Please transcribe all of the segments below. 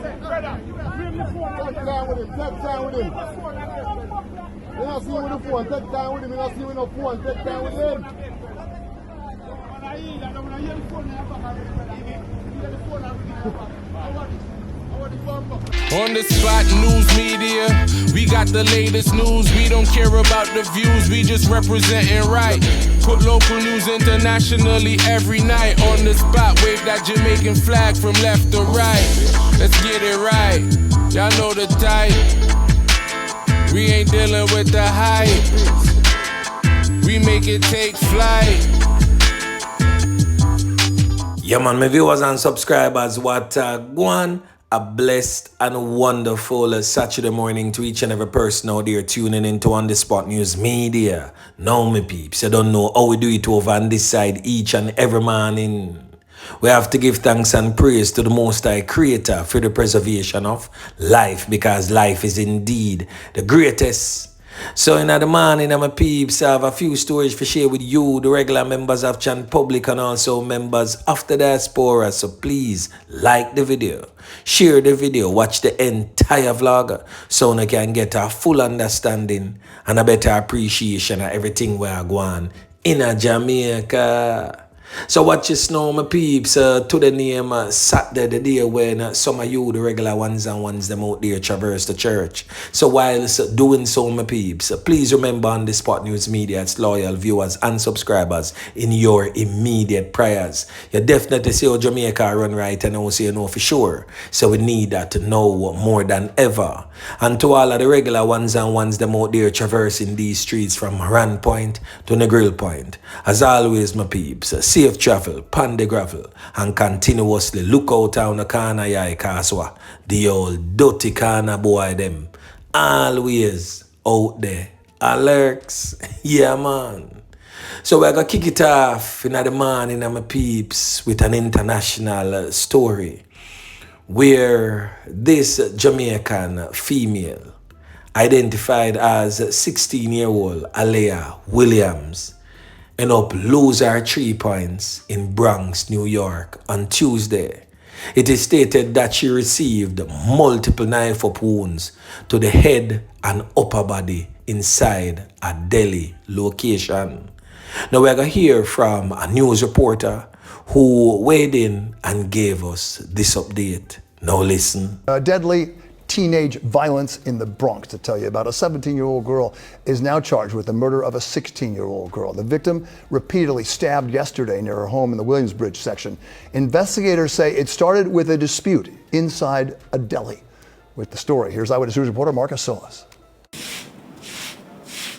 time with him. Take time with him. You don't see with the phone. Take time with him. You don't see with no phone. Take time with him. On the spot, news media, we got the latest news. We don't care about the views, we just representing right. Put local news internationally every night. On the spot, wave that Jamaican flag from left to right. Let's get it right, y'all know the type. We ain't dealing with the hype, we make it take flight. Yeah man, my viewers and subscribers, what go on. A blessed and wonderful Saturday morning to each and every person out there tuning into On The Spot News Media. Now, my peeps, you don't know how we do it over on this side each and every morning. We have to give thanks and praise to the Most High Creator for the preservation of life, because life is indeed the greatest. So in the morning, my peeps, I have a few stories to share with you, the regular members of Chan Public and also members of the diaspora. So please like the video, share the video, watch the entire vlog so you can get a full understanding and a better appreciation of everything we are going in Jamaica. So watch this now, my peeps, to the name Saturday, the day when some of you, the regular ones and ones them out there, traverse the church. So whilst doing so, my peeps, please remember On The Spot News Media, its loyal viewers and subscribers in your immediate prayers. You definitely see how Jamaica run right and I will say you know for sure. So we need that to know more than ever. And to all of the regular ones and ones them out there traversing these streets from Rand Point to Negril Point. As always, my peeps, safe travel, pan the gravel, and continuously look out on the corner yai kaswa. The old dirty corner boy them. Always out there. Alerts. Yeah, man. So we're going to kick it off in the morning, my peeps, with an international story where this Jamaican female, identified as 16-year-old Aliyah Williams, end up lose her 3 points in Bronx, New York on Tuesday. It is stated that she received multiple knife-up wounds to the head and upper body inside a Delhi location. Now we're going to hear from a news reporter who weighed in and gave us this update. Now listen. Deadly teenage violence in the Bronx to tell you about. A 17-year-old girl is now charged with the murder of a 16-year-old girl. The victim repeatedly stabbed yesterday near her home in the Williamsbridge section. Investigators say it started with a dispute inside a deli. With the story, here's Eyewitness News reporter Marcus Solis.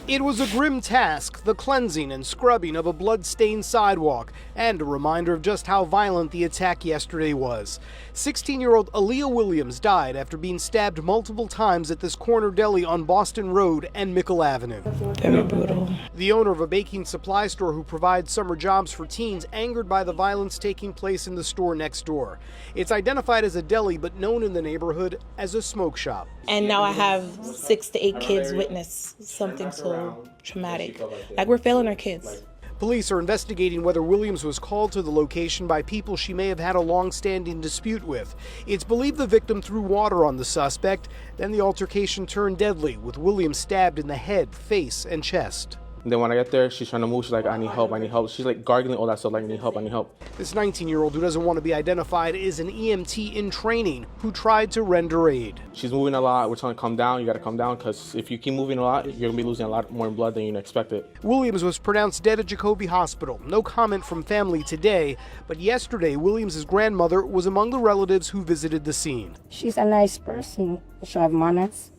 It was a grim task, the cleansing and scrubbing of a blood-stained sidewalk, and a reminder of just how violent the attack yesterday was. 16-year-old Aliyah Williams died after being stabbed multiple times at this corner deli on Boston Road and Mickle Avenue. Very brutal. The owner of a baking supply store who provides summer jobs for teens, angered by the violence taking place in the store next door. It's identified as a deli, but known in the neighborhood as a smoke shop. And now I have 6 to 8 kids witness something so traumatic. Like, we're failing our kids. Police are investigating whether Williams was called to the location by people she may have had a long-standing dispute with. It's believed the victim threw water on the suspect. Then the altercation turned deadly, with Williams stabbed in the head, face, and chest. And then when I get there, she's trying to move. She's like, I need help, I need help. She's like gargling all that stuff, like, I need help, I need help. This 19-year-old who doesn't want to be identified is an EMT in training who tried to render aid. She's moving a lot. We're telling her to come down. You got to come down, because if you keep moving a lot, you're going to be losing a lot more blood than you expected. Williams was pronounced dead at Jacoby Hospital. No comment from family today, but yesterday, Williams' grandmother was among the relatives who visited the scene. She's a nice person. She have manners.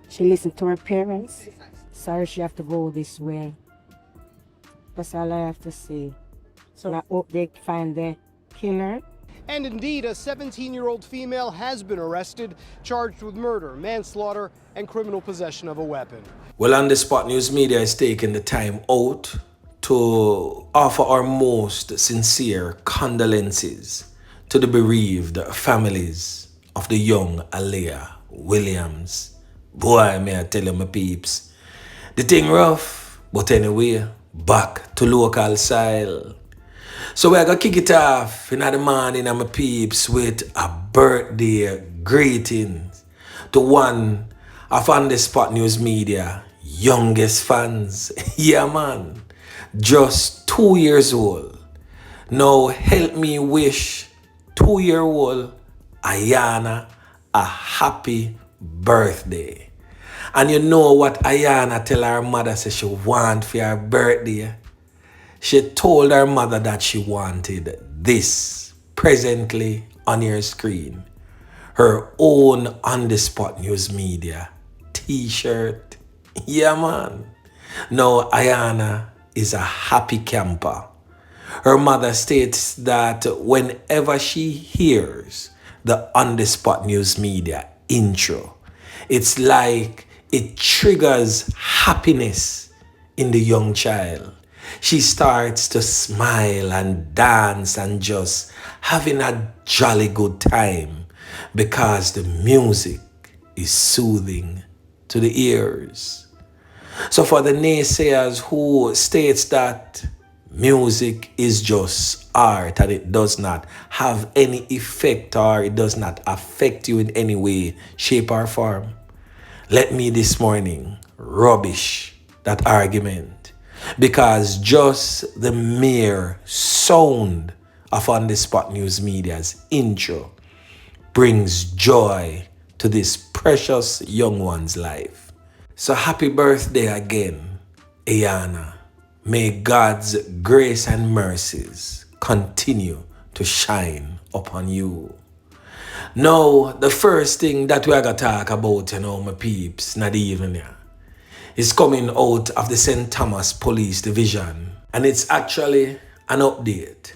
She listened to her parents. Sorry she have to go this way. That's all I have to say. So I hope they find the killer. And indeed, a 17-year-old female has been arrested, charged with murder, manslaughter, and criminal possession of a weapon. Well, On The Spot News Media is taking the time out to offer our most sincere condolences to the bereaved families of the young Aliyah Williams. Boy, may I tell you, my peeps, the thing rough, but anyway, back to local style. So we're gonna kick it off in the morning, my peeps, with a birthday greetings to one of On The Spot News Media youngest fans. Yeah, man. Just 2 years old. Now help me wish 2-year-old Ayana a happy birthday. And you know what Ayana tell her mother said she want for her birthday? She told her mother that she wanted this presently on your screen. Her own On The Spot News Media t-shirt. Yeah, man. Now Ayana is a happy camper. Her mother states that whenever she hears the On The Spot News Media intro, it's like it triggers happiness in the young child. She starts to smile and dance and just having a jolly good time because the music is soothing to the ears. So for the naysayers who states that music is just art and it does not have any effect or it does not affect you in any way, shape or form, let me this morning rubbish that argument, because just the mere sound of On The Spot News Media's intro brings joy to this precious young one's life. So happy birthday again, Ayana. May God's grace and mercies continue to shine upon you. Now, the first thing that we are going to talk about, my peeps, not even here, is coming out of the St. Thomas Police Division. And it's actually an update.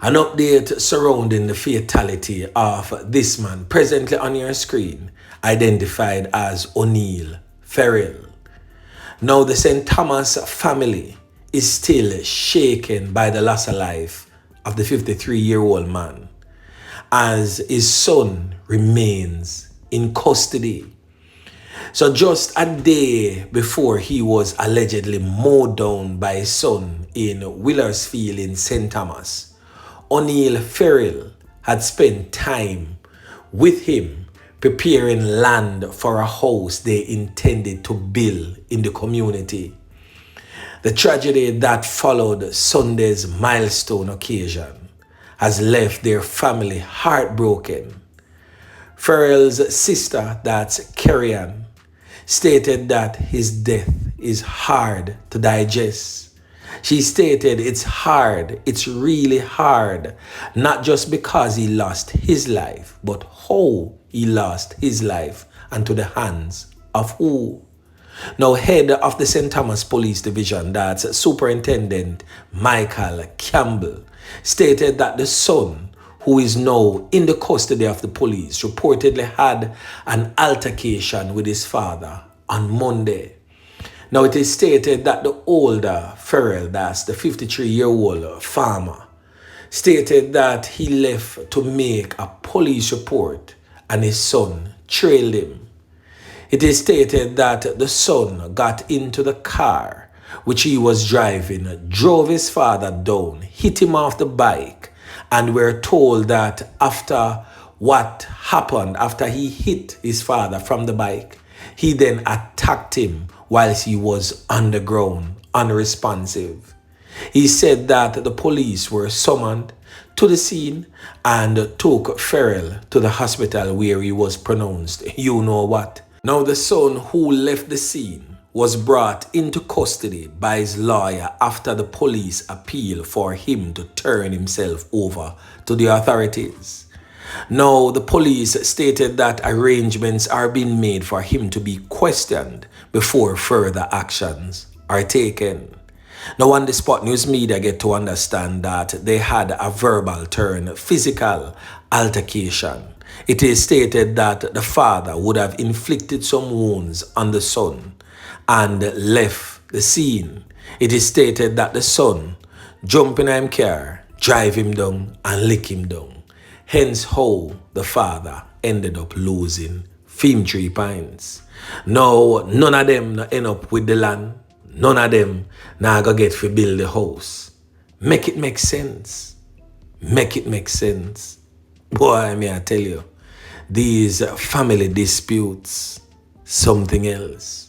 An update surrounding the fatality of this man, presently on your screen, identified as O'Neal Farin. Now, the St. Thomas family is still shaken by the loss of life of the 53-year-old man, as his son remains in custody. So just a day before he was allegedly mowed down by his son in Willersfield in St. Thomas, O'Neal Farin had spent time with him preparing land for a house they intended to build in the community. The tragedy that followed Sunday's milestone occasion has left their family heartbroken. Farrell's sister, that's Kerrian, stated that his death is hard to digest. She stated it's hard, it's really hard, not just because he lost his life, but how he lost his life and to the hands of who? Now, head of the St. Thomas Police Division, that's Superintendent Michael Campbell, stated that the son, who is now in the custody of the police, reportedly had an altercation with his father on Monday. Now, it is stated that the older Farrell, that's the 53-year-old farmer, stated that he left to make a police report and his son trailed him. It is stated that the son got into the car which he was driving, drove his father down, hit him off the bike, and we're told that after what happened, after he hit his father from the bike, he then attacked him whilst he was on the ground, unresponsive. He said that the police were summoned to the scene and took Farrell to the hospital where he was pronounced, you know what. Now the son who left the scene was brought into custody by his lawyer after the police appealed for him to turn himself over to the authorities. Now the police stated that arrangements are being made for him to be questioned before further actions are taken. Now On The Spot News Media get to understand that they had a verbal turn physical altercation. It is stated that the father would have inflicted some wounds on the son and left the scene. It is stated that the son jumped in his car, drive him down and lick him down. Hence how the father ended up losing 3 pints. Now, none of them end up with the land. None of them now go get to build the house. Make it make sense. Make it make sense. Boy, may I tell you, these family disputes something else.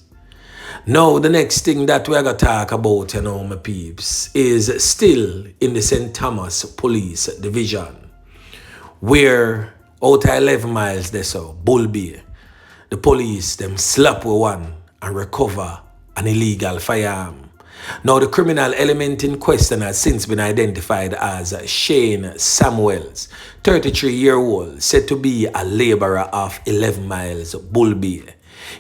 Now, the next thing that we're going to talk about, my peeps, is still in the St. Thomas Police Division, where out of 11 miles there, so Bull Bay, the police them slap with one and recover an illegal firearm. Now, the criminal element in question has since been identified as Shane Samuels, 33-year-old, said to be a laborer of 11 miles Bull Bay.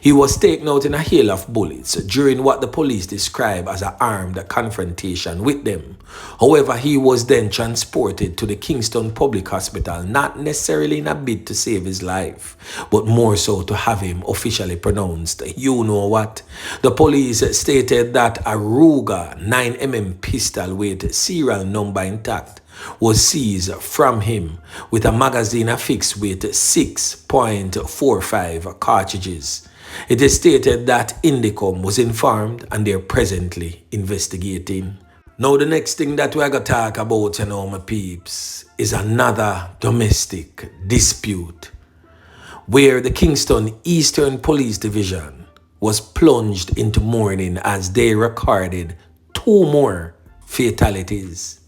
He was taken out in a hail of bullets during what the police describe as an armed confrontation with them. However, he was then transported to the Kingston Public Hospital, not necessarily in a bid to save his life, but more so to have him officially pronounced, you know what? The police stated that a Ruger 9mm pistol with serial number intact was seized from him with a magazine affixed with 6.45 cartridges. It is stated that Indicom was informed and they're presently investigating. Now, the next thing that we're going to talk about, my peeps, is another domestic dispute where the Kingston Eastern Police Division was plunged into mourning as they recorded 2 more fatalities.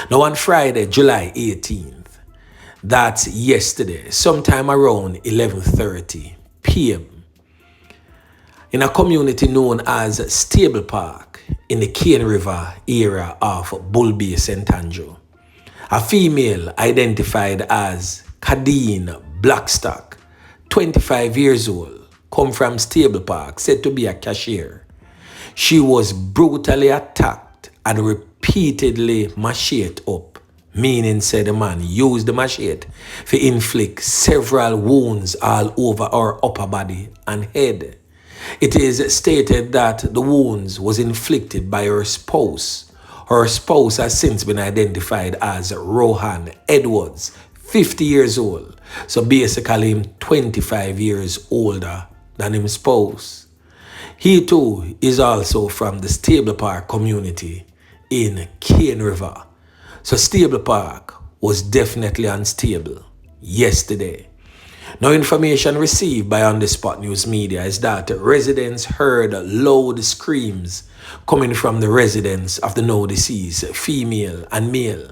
Now, on Friday, July 18th, that's yesterday, sometime around 11:30 p.m., in a community known as Stable Park in the Cane River area of Bull Bay, St. Andrew, a female identified as Kadene Blackstock, 25 years old, come from Stable Park, said to be a cashier. She was brutally attacked and repeatedly macheted up, meaning said the man used the machete to inflict several wounds all over her upper body and head. It is stated that the wounds was inflicted by her spouse. Her spouse has since been identified as Rohan Edwards, 50 years old. So basically him 25 years older than his spouse. He too is also from the Stable Park community in Cane River. So Stable Park was definitely unstable yesterday. Now, information received by On The Spot News Media is that residents heard loud screams coming from the residence of the now deceased female and male.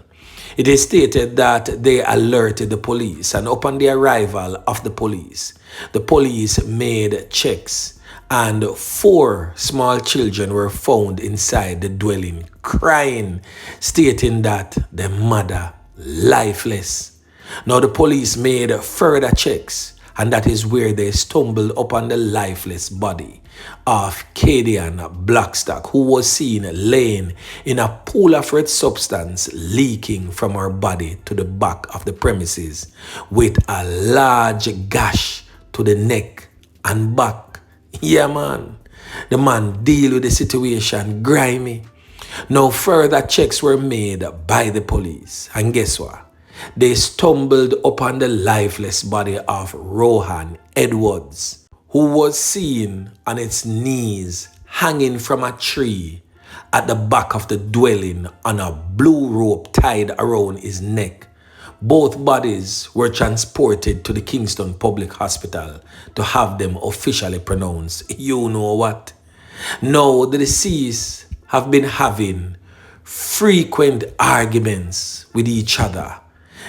It is stated that they alerted the police, and upon the arrival of the police made checks and 4 small children were found inside the dwelling crying, stating that their mother lifeless. Now, the police made further checks, and that is where they stumbled upon the lifeless body of Kadene Blackstock, who was seen laying in a pool of red substance leaking from her body to the back of the premises with a large gash to the neck and back. Yeah, man. The man deal with the situation grimy. Now, further checks were made by the police, and guess what? They stumbled upon the lifeless body of Rohan Edwards, who was seen on its knees hanging from a tree at the back of the dwelling on a blue rope tied around his neck. Both bodies were transported to the Kingston Public Hospital to have them officially pronounced, you know what? Now, the deceased have been having frequent arguments with each other.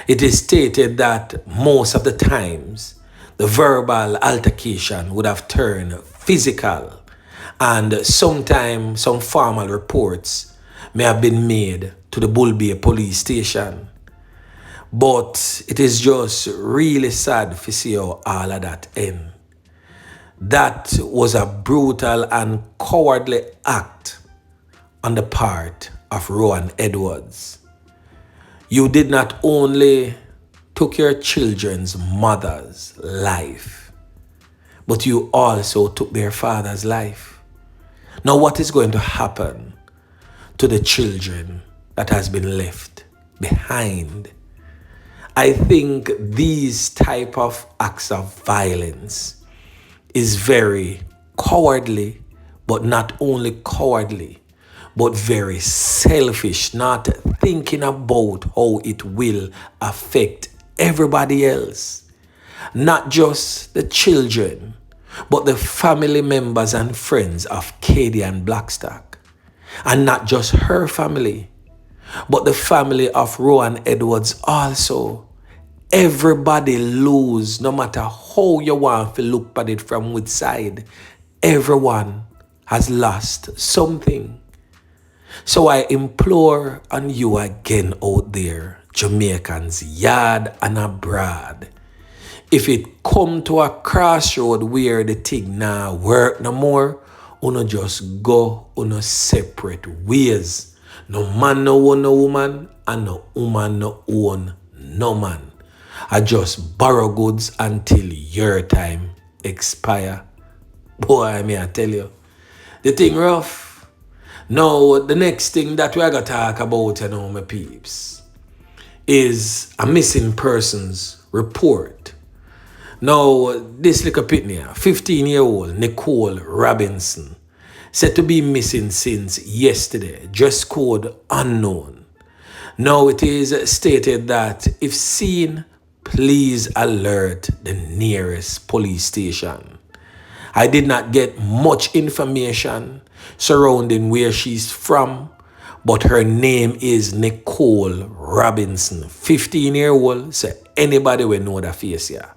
It is stated that most of the times the verbal altercation would have turned physical, and sometimes some formal reports may have been made to the Bull Bay police station. But it is just really sad to see how all of that end. That was a brutal and cowardly act on the part of Rohan Edwards. You did not only took your children's mother's life, but you also took their father's life. Now, what is going to happen to the children that has been left behind? I think these type of acts of violence is very cowardly, but not only cowardly, but very selfish, not thinking about how it will affect everybody else. not just the children, but the family members and friends of Kadene and Blackstock. And not just her family, but the family of Rohan Edwards also. Everybody lose, no matter how you want to look at it from which side. Everyone has lost something. So I implore on you again out there, Jamaicans, yard and abroad. If it come to a crossroad where the thing now work no more, uno just go uno separate ways. No man no own no woman, and no woman no own no man. I just borrow goods until your time expire. Boy, may I tell you, the thing rough. Now, the next thing that we're going to talk about, my peeps, is a missing persons report. Now, this little pitney, 15-year-old Nicole Robinson, said to be missing since yesterday, dress code unknown. Now, it is stated that if seen, please alert the nearest police station. I did not get much information surrounding where she's from, but her name is Nicole Robinson, 15-year-old, so anybody will know that face here.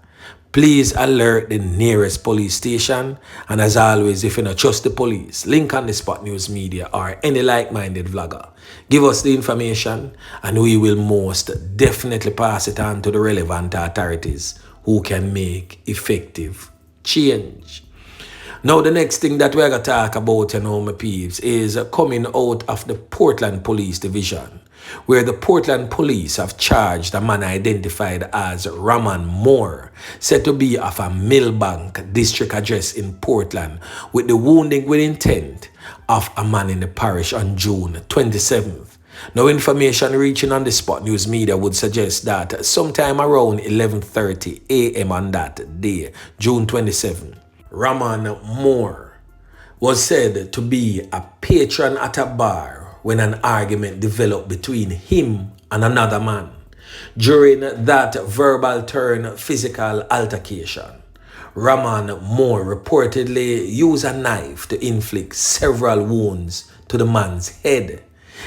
Please alert the nearest police station, and as always, if you don't trust the police, link on the Spot News Media or any like-minded vlogger. Give us the information and we will most definitely pass it on to the relevant authorities who can make effective change. Now, the next thing that we're going to talk about, my peeps, is coming out of the Portland Police Division, where the Portland police have charged a man identified as Rohan Moore, said to be of a Millbank district address in Portland, with the wounding with intent of a man in the parish on June 27th. Now, information reaching on the Spot News Media would suggest that sometime around 11:30 a.m. on that day, June 27th, Rohan Moore was said to be a patron at a bar when an argument developed between him and another man. During that verbal turn physical altercation, Rohan Moore reportedly used a knife to inflict several wounds to the man's head.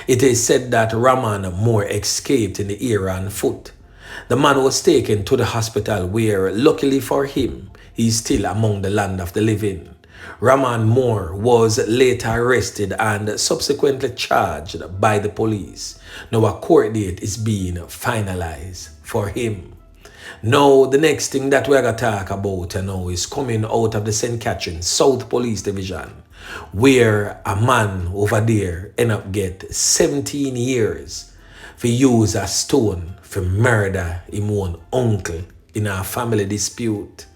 It is said that Rohan Moore escaped in the ear and foot. The man was taken to the hospital where, luckily for him, he is still among the land of the living. Rohan Moore was later arrested and subsequently charged by the police. Now a court date is being finalized for him. Now, the next thing that we're going to talk about now is coming out of the St. Catherine South Police Division, where a man over there ended up get 17 years for use a stone for murder his own uncle in a family dispute.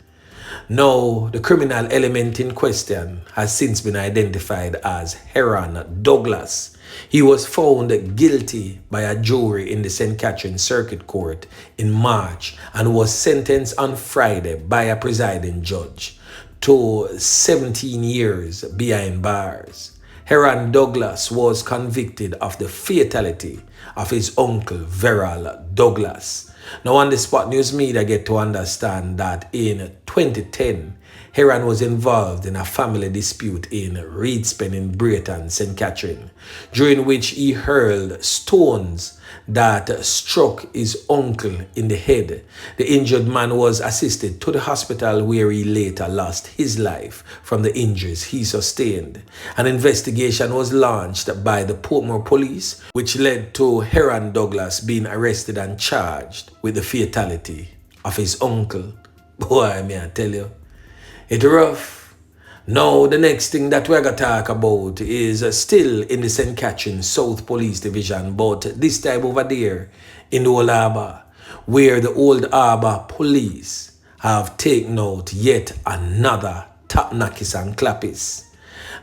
Now, the criminal element in question has since been identified as Farin Douglas. He was found guilty by a jury in the St. Catherine Circuit Court in March and was sentenced on Friday by a presiding judge to 17 years behind bars. Farin Douglas was convicted of the fatality of his uncle Verral Douglas. Now, on the Spot News Media get to understand that in 2010, Farin was involved in a family dispute in Reedspen in Brayton, St. Catherine, during which he hurled stones that struck his uncle in the head. The injured man was assisted to the hospital where he later lost his life from the injuries he sustained. An investigation was launched by the Portmore police, which led to Farin Douglas being arrested and charged with the fatality of his uncle. Boy, may I tell you, it's rough. Now, the next thing that we're going to talk about is still in the St. Catherine South Police Division, but this time over there in the Old Harbour, where the Old Harbour police have taken out yet another top knockers and clappers.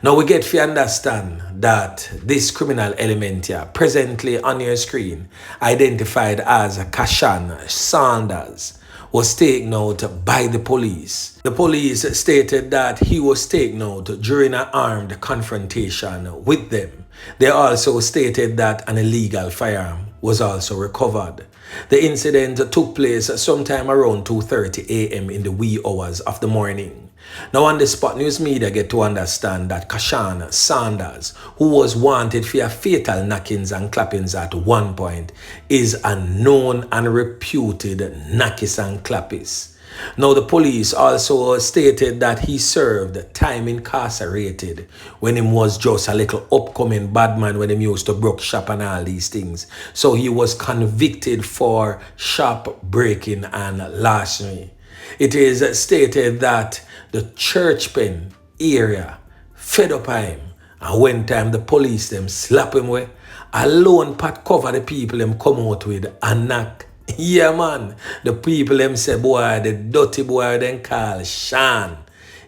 Now, we get to understand that this criminal element here, presently on your screen, identified as Kashan Sanders, was taken out by the police. The police stated that he was taken out during an armed confrontation with them. They also stated that an illegal firearm was also recovered. The incident took place sometime around 2:30 a.m. in the wee hours of the morning. Now on the spot, news media get to understand that Kashan Sanders, who was wanted for fatal knockings and clappings at one point, is a known and reputed knockis and clappis. Now the police also stated that he served time incarcerated when he was just a little upcoming bad man when he used to broke shop and all these things. So he was convicted for shop breaking and larceny. It is stated that the church pen area fed up on him, and when time the police them slap him with, alone pat cover the people them come out with and knock. Yeah, man. The people them say, boy, the dirty boy them call Sean.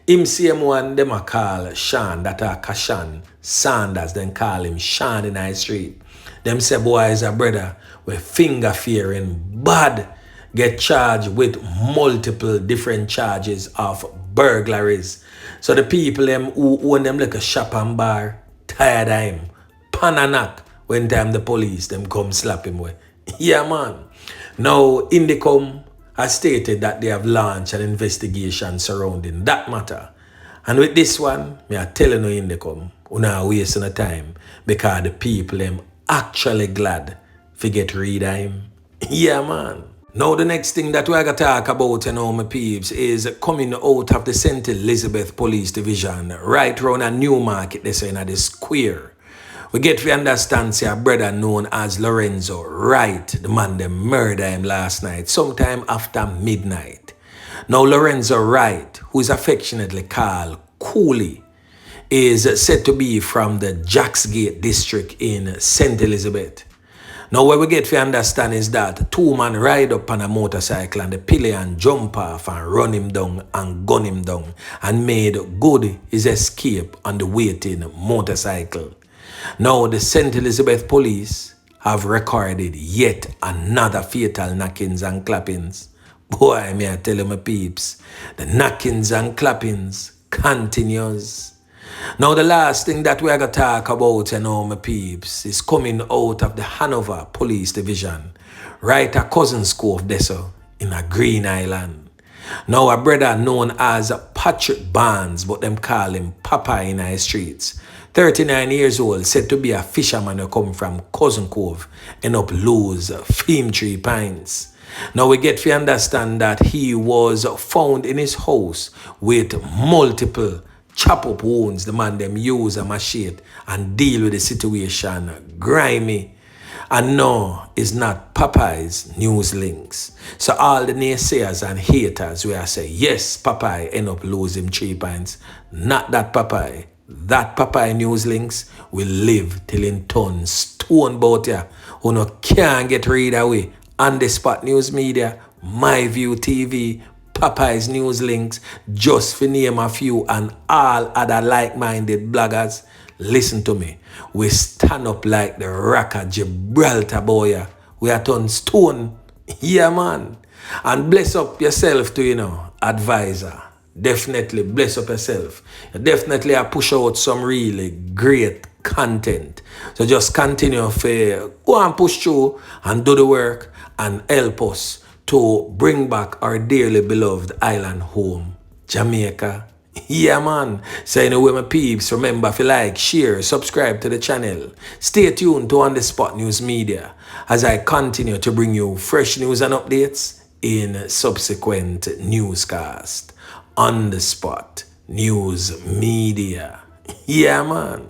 Him same one them a call Sean, that are Kashan Sanders, then call him Sean in the street. Them say, boy, is a brother with finger fearing bad, get charged with multiple different charges of burglaries. So the people them who own them like a shop and bar, tired of him, pan a knock when time the police them come slap him with. Yeah, man. Now, Indicom has stated that they have launched an investigation surrounding that matter. And with this one, me are telling you Indicom, we're not wasting the time because the people them actually glad to get rid of him. Yeah, man. Now, the next thing that we're going to talk about, my peeps, is coming out of the St. Elizabeth Police Division, right around a new market, they say, in the square. We get to understand, say, a brother known as Lorenzo Wright, the man that murdered him last night, sometime after midnight. Now, Lorenzo Wright, who is affectionately called Cooley, is said to be from the Jacksgate district in St. Elizabeth. Now, what we get to understand is that two men ride up on a motorcycle and the pillion jump off and run him down and gun him down and made good his escape on the waiting motorcycle. Now, the St. Elizabeth police have recorded yet another fatal knockings and clappings. Boy, may I tell you, my peeps, the knockings and clappings continues. Now, the last thing that we're going to talk about, my peeps, is coming out of the Hanover Police Division, right at Cousins Cove, Deso, in a Green Island. Now, a brother known as Patrick Barnes, but them call him Papa in our streets, 39 years old, said to be a fisherman who come from Cousin Cove, end up lose Fame Tree Pines. Now we get to understand that he was found in his house with multiple chop-up wounds. The man them use a machete and deal with the situation grimy. And no, it's not Popeye's news links. So all the naysayers and haters where I say, yes, Popeye end up losing 3 pints. Not that Popeye. That Popeye news links will live till in turn stone bout ya. Who no can't get rid away. On the spot news media, My View TV, Popeye's news links, just for name a few, and all other like-minded bloggers. Listen to me. We stand up like the rock of Gibraltar, boy. We are turn stone. Yeah, man. And bless up yourself to, advisor. Definitely bless up yourself. You definitely push out some really great content. So just continue to go and push through and do the work and help us to bring back our dearly beloved island home, Jamaica. Yeah, man. So anyway, my peeps, remember if you like, share, subscribe to the channel. Stay tuned to On The Spot News Media as I continue to bring you fresh news and updates in subsequent newscast. On The Spot News Media. Yeah, man.